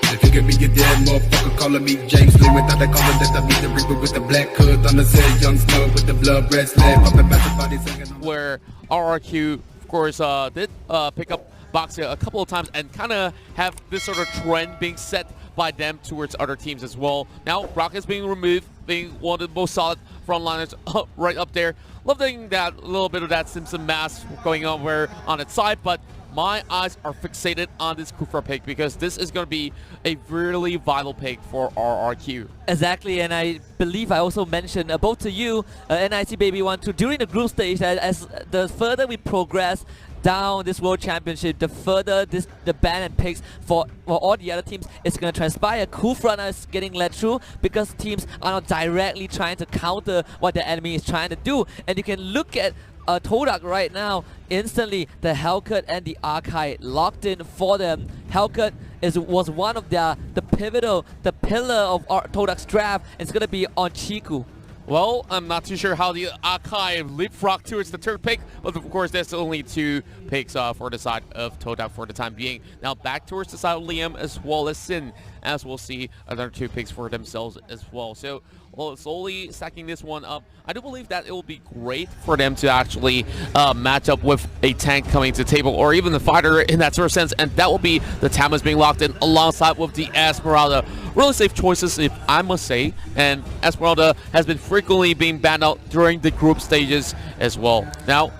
If you give me a dead motherfucker calling me James Lee without that comment that I beat the reaper with the black hood on the set, young snug with the blood red slab, pumping back the body singing. Where RRQ, of course, did pick up Boxia a couple of times and kind of have this sort of trend being set by them towards other teams as well. Now, Rocket's being removed, being one of the most solid frontliners right up there. Loving that a little bit of that Simpson mask going over on its side, but my eyes are fixated on this Kufra pick because this is going to be a really vital pick for RRQ. Exactly, and I believe I also mentioned both to you, NIC Baby 1-2, during the group stage, that as the further we progress down this World Championship, the further the ban and picks for all the other teams is going to transpire. Kufra is getting led through because teams are not directly trying to counter what the enemy is trying to do. And you can look at TODAK right now, instantly the Hellcat and the Archive locked in for them. Hellcat was one of the pillar of TODAK's draft. It's going to be on Chiku. Well, I'm not too sure how the Archive leapfrog towards the third pick, but of course there's only 2 picks for the side of TODAK for the time being. Now back towards the side of Liam as well as Sin, as we'll see another 2 picks for themselves as well. So slowly stacking this one up. I do believe that it will be great for them to actually match up with a tank coming to the table, or even the fighter in that sort of sense, and that will be the Tamas being locked in alongside with the Esmeralda. Really safe choices, if I must say, and Esmeralda has been frequently being banned out during the group stages as well. Now,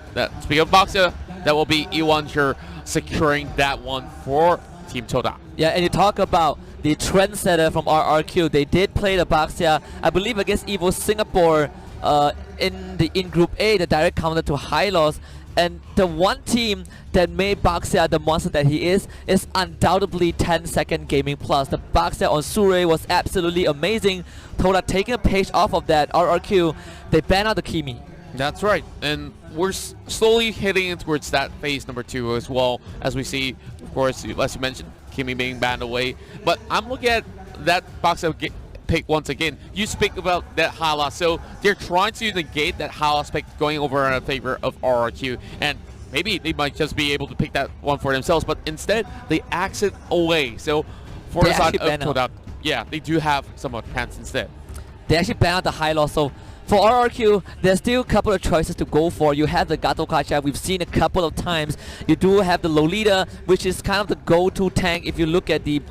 speaking of Boxia, that will be Iwan here securing that one for Team TODAK. Yeah, and you talk about the trendsetter from RRQ. They did play the Boxia, I believe, against Evo Singapore in Group A, the direct counter to Hylos. And the one team that made Boxia the monster that he is undoubtedly 10-second gaming plus. The Boxia on Surrey was absolutely amazing. TODAK taking a page off of that. RRQ, they banned out the Kimi. That's right, and we're slowly heading towards that phase number 2 as well, as we see, of course, as you mentioned, Kimi being banned away. But I'm looking at that Boxia pick once again. You speak about that Hala, so they're trying to negate that Hala pick going over in favor of RRQ, and maybe they might just be able to pick that one for themselves, but instead they axe it away. So for the side of TODAK, yeah, they do have some chance instead. They actually ban out the Hylos, so for RRQ, there's still a couple of choices to go for. You have the Gato Kacha, we've seen a couple of times. You do have the Lolita, which is kind of the go-to tank if you look at the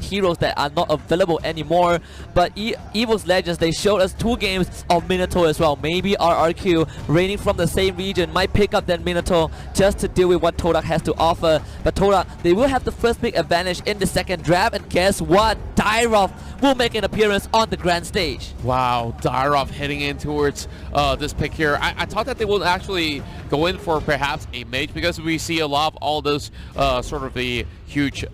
heroes that are not available anymore. But Evo's Legends, they showed us 2 games of Minato as well. Maybe RRQ, reigning from the same region, might pick up that Minato just to deal with what TODAK has to offer. But TODAK, they will have the first pick advantage in the second draft, and guess what? Dyrov will make an appearance on the grand stage. Wow, Dyrov heading in towards this pick here. I thought that they would actually go in for perhaps a mage, because we see a lot of all those sort of the huge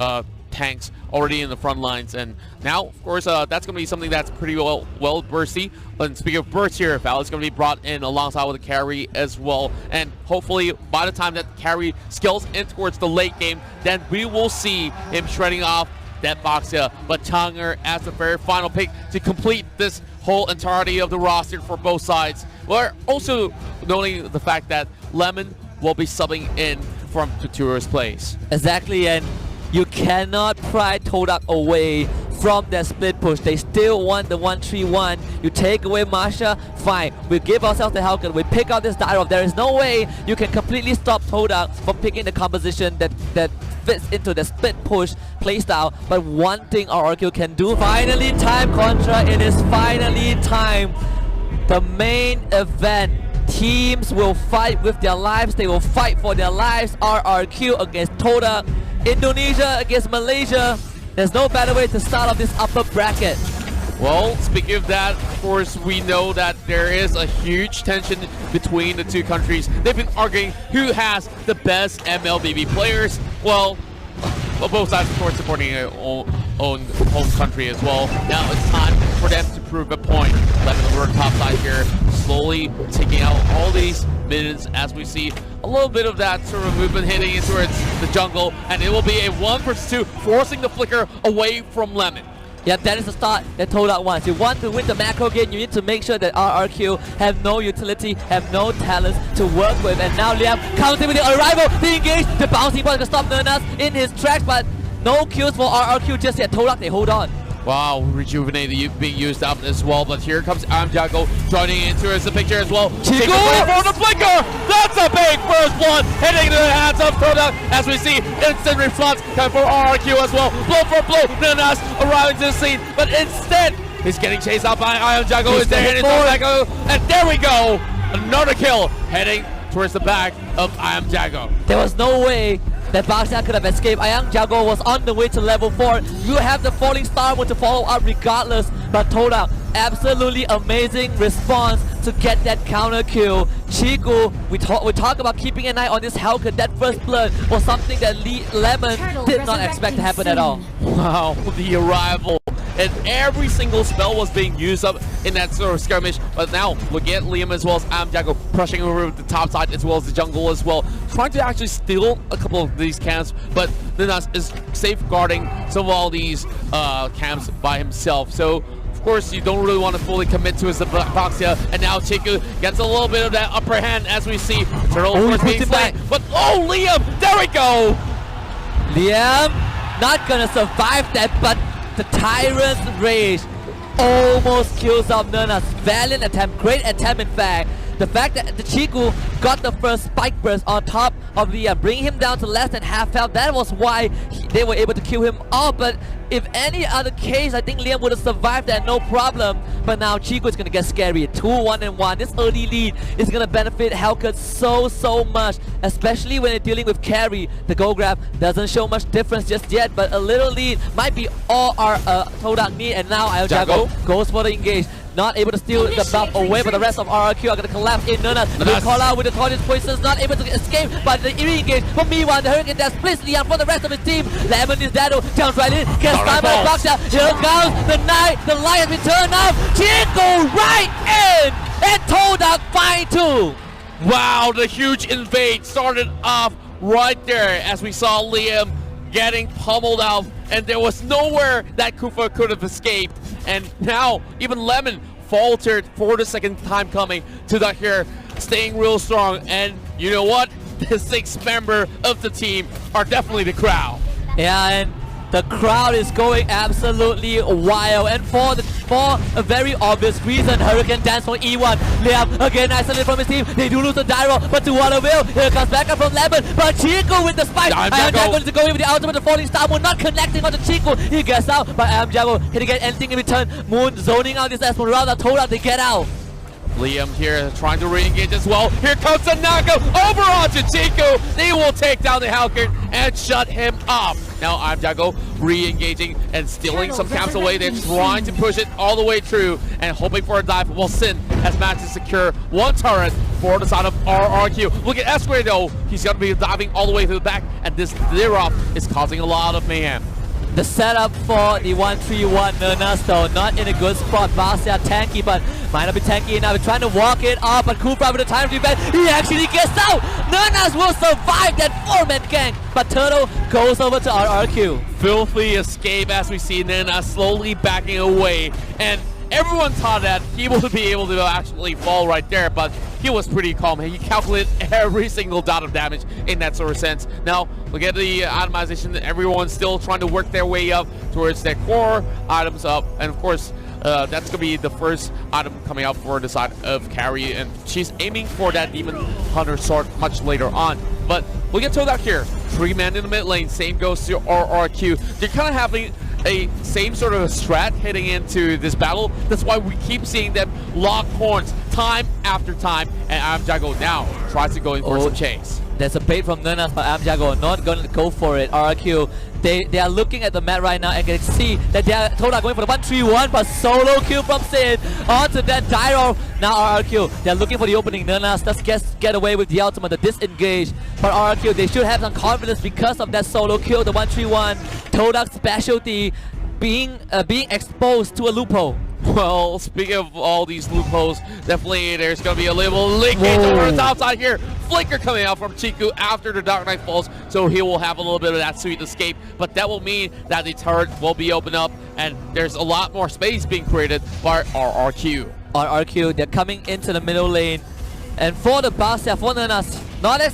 tanks already in the front lines, and now of course that's going to be something that's pretty well bursty. And speaking of burst here, Val is going to be brought in alongside with the carry as well, and hopefully by the time that carry scales in towards the late game, then we will see him shredding off that Boxia. But Changer as the very final pick to complete this whole entirety of the roster for both sides. We're also noting the fact that Lemon will be subbing in from Tutura's place. Exactly, and you cannot pry TODAK away from that split push. They still want the 1-3-1. You take away Masha, fine. We give ourselves the Hellcat. We pick out this Dyrov. There is no way you can completely stop TODAK from picking the composition that fits into the split push playstyle. But one thing RRQ can do, finally time Contra, it is finally time. The main event. Teams will fight with their lives. They will fight for their lives. RRQ against TODAK. Indonesia against Malaysia. There's no better way to start off this upper bracket. Well, speaking of that, of course, we know that there is a huge tension between the 2 countries. They've been arguing who has the best MLBB players. Well, both sides, of course, supporting their own home country as well. Now it's time for them to prove a point. Lemon over top side here, slowly taking out all these minions as we see a little bit of that sort of movement hitting into the jungle, and it will be a 1 versus 2, forcing the flicker away from Lemon. Yep, that is the start that TODAK wants. You want to win the macro game, you need to make sure that RRQ have no utility, have no talents to work with. And now Liam comes in with the arrival, the engage, the bouncing ball to stop Nernas in his tracks, but No kills for RRQ just yet. TODAK, they hold on. Wow, rejuvenated being used up as well, but here comes Jago joining into the picture as well. Chico for the flicker! That's a big first blood hitting the hands of TODAK as we see instant reflux coming for RRQ as well. Blow for blow, Nanas arriving to the scene, but instead he's getting chased out by Jago. Is there hitting Jago? And there we go! Another kill heading towards the back of Jago. There was no way that Baxia could have escaped. Jago was on the way to level 4. You have the falling star to follow up regardless, but TODAK, absolutely amazing response to get that counter kill. Chico, we talk about keeping an eye on this Hellcat. That first blood was something that Lemon did not expect to happen at all. Wow, the arrival. And every single spell was being used up in that sort of skirmish. But now we get Liam as well as Jago pushing over the top side as well as the jungle as well. Trying to actually steal a couple of these camps, but Nanas is safeguarding some of all these camps by himself. So of course you don't really want to fully commit to his Baxia. And now Chiku gets a little bit of that upper hand as we see Turtle being slain. But oh, Liam, there we go! Liam not gonna survive that, but the Tyrant's Rage almost kills off Nanas. Valiant attempt, great attempt in fact. The fact that the Chiku got the first spike burst on top of Liam, bringing him down to less than half health, that was why they were able to kill him off. But if any other case, I think Liam would have survived that, no problem. But now Chiku is going to get scary. 2-1-1. This early lead is going to benefit Hellcat so much, especially when they're dealing with carry. The gold grab doesn't show much difference just yet, but a little lead might be all our TODAK need. And now Jago goes for the engage. Not able to steal the buff away, but the rest of RRQ are going to collapse in. Nanas will call out with the tortoise poisons, not able to escape, but the re-engage from Miwan. The Hurricane that splits Liam for the rest of his team. Lemon is Dado, jumps right in, gets stunned by Baxia. Here comes the night, the light has been turned off. Chico right in, and TODAK find 2. Wow, the huge invade started off right there as we saw Liam getting pummeled out, and there was nowhere that Kufa could have escaped. And now even Lemon faltered for the second time coming. TODAK here staying real strong, and you know what? The 6th member of the team are definitely the crowd. Yeah, and the crowd is going absolutely wild, and for a very obvious reason. Hurricane dance for E1. Liam again isolated from his team. They do lose the Dyro, but to what avail? Here comes back up from Lemon, but Chico with the spike. Jago to go in with the ultimate, the falling star Moon not connecting on the Chico. He gets out, but Jago hitting get anything in return. Moon zoning out this Esmeralda. TODAK they get out. Liam here trying to re-engage as well. Here comes the knockout over onto Chico. They will take down the Hellcat and shut him up. Now Jago re-engaging and stealing some camps away. They're trying to push it all the way through and hoping for a dive. Well, Sin has managed to secure one turret for the side of RRQ. Look at Esquire though. He's going to be diving all the way to the back, and this clear-off is causing a lot of mayhem. The setup for the 1-3-1 Nanas though, not in a good spot. Baxia tanky, but might not be tanky enough. Trying to walk it off, but Kufra with the time to defend. He actually gets out! Nanas will survive that 4-man gang, but Turtle goes over to RRQ. Filthy escape as we see Nanas slowly backing away, and everyone thought that he would be able to actually fall right there, but he was pretty calm. He calculated every single dot of damage in that sort of sense. Now, look at the itemization. Everyone's still trying to work their way up towards their core items up. And of course, that's going to be the first item coming out for the side of Carrie. And she's aiming for that Demon Hunter sword much later on. But we'll get TODAK here. 3-man in the mid lane. Same goes to RRQ. They're kind of having a same sort of a strat heading into this battle. That's why we keep seeing them lock horns time after time, and Jago now tries to go in for some chase. There's a bait from Nanas, but Jago not going to go for it. RRQ, they are looking at the map right now and can see that they are TODAK going for the 1-3-1, but solo kill from Sin onto that Dyro. Now RRQ, they're looking for the opening. Nanas just get away with the ultimate, the disengage. But RRQ, they should have some confidence because of that solo kill, the 1-3-1. TODAK's specialty being exposed to a loophole. Well, speaking of all these loopholes, definitely there's going to be a little leakage over the top side here. Flicker coming out from Chiku after the Dark Knight falls, so he will have a little bit of that sweet escape. But that will mean that the turret will be opened up, and there's a lot more space being created by RRQ. RRQ, they're coming into the middle lane. And for the Baxia, for Nanas, not as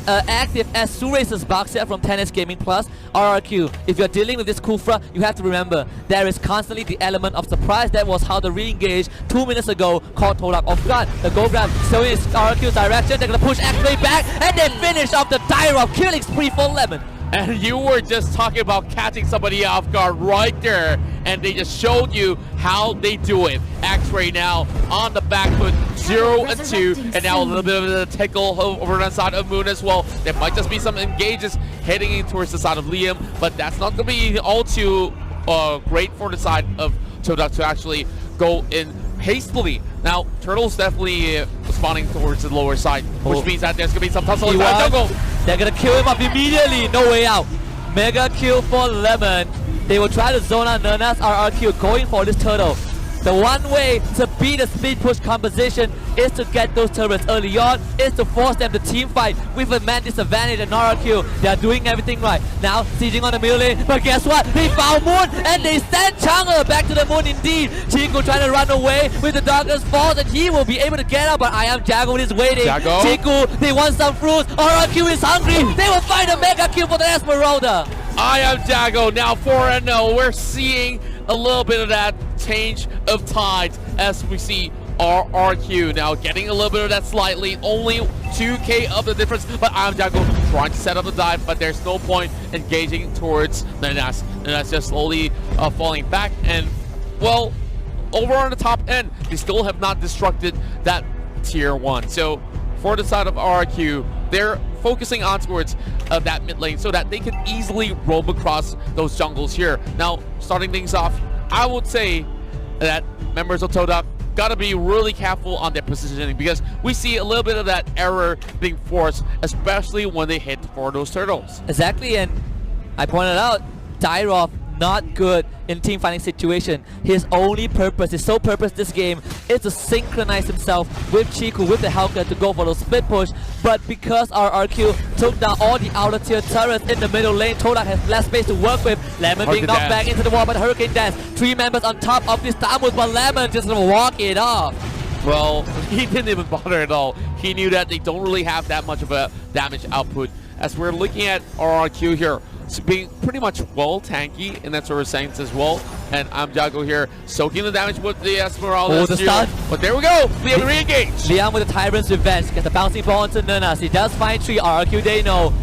active as soon as this box set from 10S Gaming Plus. RRQ, if you're dealing with this Kufra, you have to remember there is constantly the element of surprise. That was how the re-engage 2 minutes ago caught TODAK off guard. The gold grab showing is RRQ's direction. They're gonna push X-Ray back and they finish off the Dyrov killing spree for Lemon. And you were just talking about catching somebody off guard right there, and they just showed you how they do it. X-Ray now on the back foot, 0-2, and now a little bit of a tickle over the side of Moon as well. There might just be some engages heading in towards the side of Liam, but that's not going to be all too great for the side of TODAK to actually go in hastily. Now, Turtle's definitely spawning towards the lower side, which means that there's going to be some tussle in the jungle. They're going to kill him up immediately. No way out. Mega kill for Lemon. They will try to zone out Nerna's RRQ going for this turtle. The one way to beat the speed push composition is to get those turrets early on, is to force them to team fight with a man disadvantage and RRQ. They are doing everything right. Now sieging on the middle lane, but guess what? They found Moon and they send Chang'e back to the Moon indeed. Chico trying to run away with the Darkest Falls and he will be able to get up, but I Am Jago is waiting. Jago. Chico, they want some fruits. RRQ is hungry. They will find a mega kill for the Esmeralda. I Am Jago now 4-0. We're seeing a little bit of that change of tides as we see RRQ now getting a little bit of that slightly, only 2k of the difference, but I Am Jago trying to set up the dive, but there's no point engaging towards Nernas. And that's just slowly falling back, and well, over on the top end, they still have not destructed that tier 1. So for the side of RRQ, they're focusing on towards that mid lane so that they can easily roam across those jungles here. Now, starting things off, I would say that members of TODAK gotta be really careful on their positioning, because we see a little bit of that error being forced, especially when they hit for those turtles. Exactly, and I pointed out, Dyrov not good in team fighting situation. His only purpose, his sole purpose this game is to synchronize himself with Chiku, with the Hellcat to go for those split push. But because RRQ took down all the outer tier turrets in the middle lane, TODAK has less space to work with. Lemon being knocked back into the wall by the Hurricane Dance. 3 members on top of this Tamus, but Lemon just gonna walk it off. Well, he didn't even bother at all. He knew that they don't really have that much of a damage output. As we're looking at RRQ here, it's being pretty much well tanky in that sort of sense as well. And I Am Jago here soaking the damage with the Esmeralda. Oh, the stun. But there we go. Liam re-engage. Liam with the Tyrant's Revenge gets the bouncing ball into Nernas. He does find 3. RRQ, they know.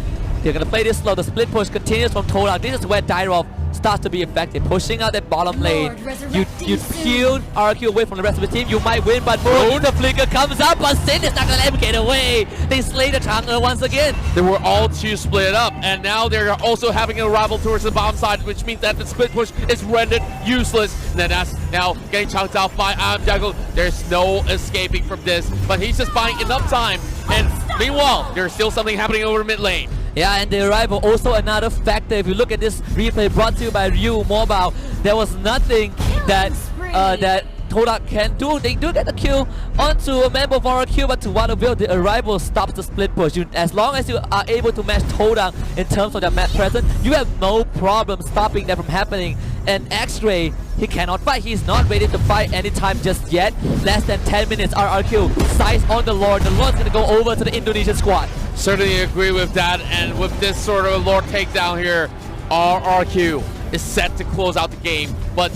They're going to play this slow. The split push continues from TODAK. This is where Dyrov starts to be effective, pushing out that bottom lane. You peel RRQ away from the rest of the team, you might win, but Moon, the flicker comes up, but Sin is not going to let him get away. They slay the Chang'e once again. They were all 2 split up, and now they're also having a rival towards the bottom side, which means that the split push is rendered useless. And then that's now getting chunked out by I Am Jago. There's no escaping from this, but he's just buying enough time. And meanwhile, there's still something happening over mid lane. Yeah, and the arrival also another factor. If you look at this replay brought to you by Ryu Mobile, there was nothing that that TODAK can do. They do get the kill onto a member of RRQ, but to what avail? The arrival stops the split push. As long as you are able to match TODAK in terms of their map presence, you have no problem stopping that from happening. And X-Ray, he cannot fight. He's not ready to fight anytime just yet. Less than 10 minutes, RRQ. Size on the Lord. The Lord's going to go over to the Indonesian squad. Certainly agree with that. And with this sort of Lord takedown here, RRQ is set to close out the game. But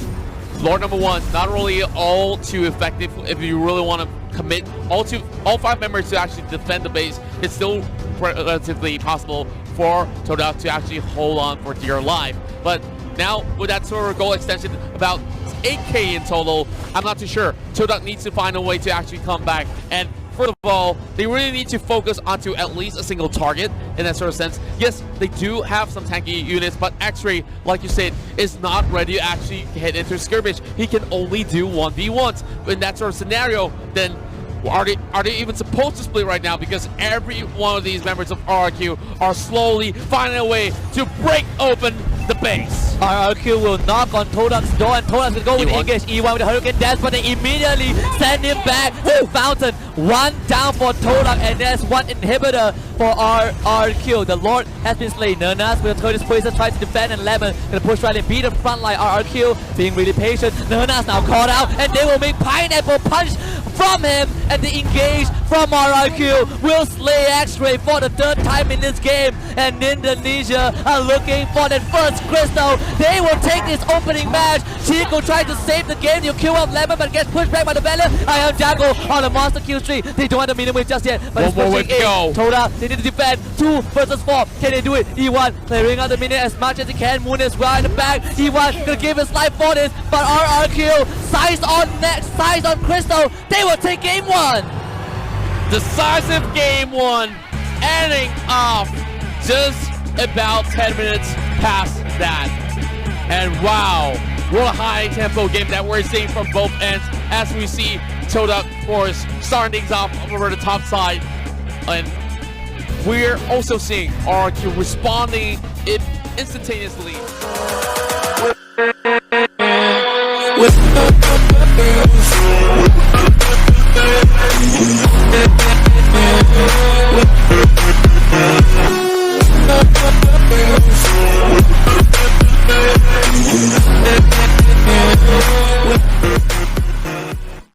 Lord number 1, not really all too effective if you really want to commit all 5 members to actually defend the base. It's still relatively possible for TODAK to actually hold on for dear life. But now with that sort of goal extension, about 8k in total, I'm not too sure. TODAK needs to find a way to actually come back. And first of all, they really need to focus onto at least a single target in that sort of sense. Yes, they do have some tanky units, but X-Ray, like you said, is not ready to actually head into skirmish. He can only do 1v1s. In that sort of scenario, then are they even supposed to split right now? Because every one of these members of RRQ are slowly finding a way to break open the base. RRQ will knock on TODAK's door, and TODAK's will go with engage E1 with the Hurricane Dance, but they immediately send him back to Fountain. 1 down for TODAK, and there's 1 inhibitor for RRQ. The Lord has been slain. Nernas will throw this poison, try to defend, and Lemon gonna push right and beat the front line. RRQ being really patient. Nernas now caught out, and they will make pineapple punch from him, and the engage from RRQ will slay X-Ray for the 3rd time in this game, and Indonesia are looking for that first crystal. They will take this opening match. Chico tries to save the game. You kill off Lemon, but gets pushed back by the Valiant. I am Jago on the monster kill streak. They don't have the minimum just yet, but it's pushing in. TODAK, they need to defend 2 versus 4. Can they do it? E1 clearing out the minute as much as he can. Moon is right in the back. E1 gonna give his life for this, but RRQ size on next, size on crystal. They will take game 1. Decisive game 1, ending off just about 10 minutes past that. And wow, what a high tempo game that we're seeing from both ends, as we see TODAK, of course, starting things off over the top side. And we're also seeing RRQ responding instantaneously. With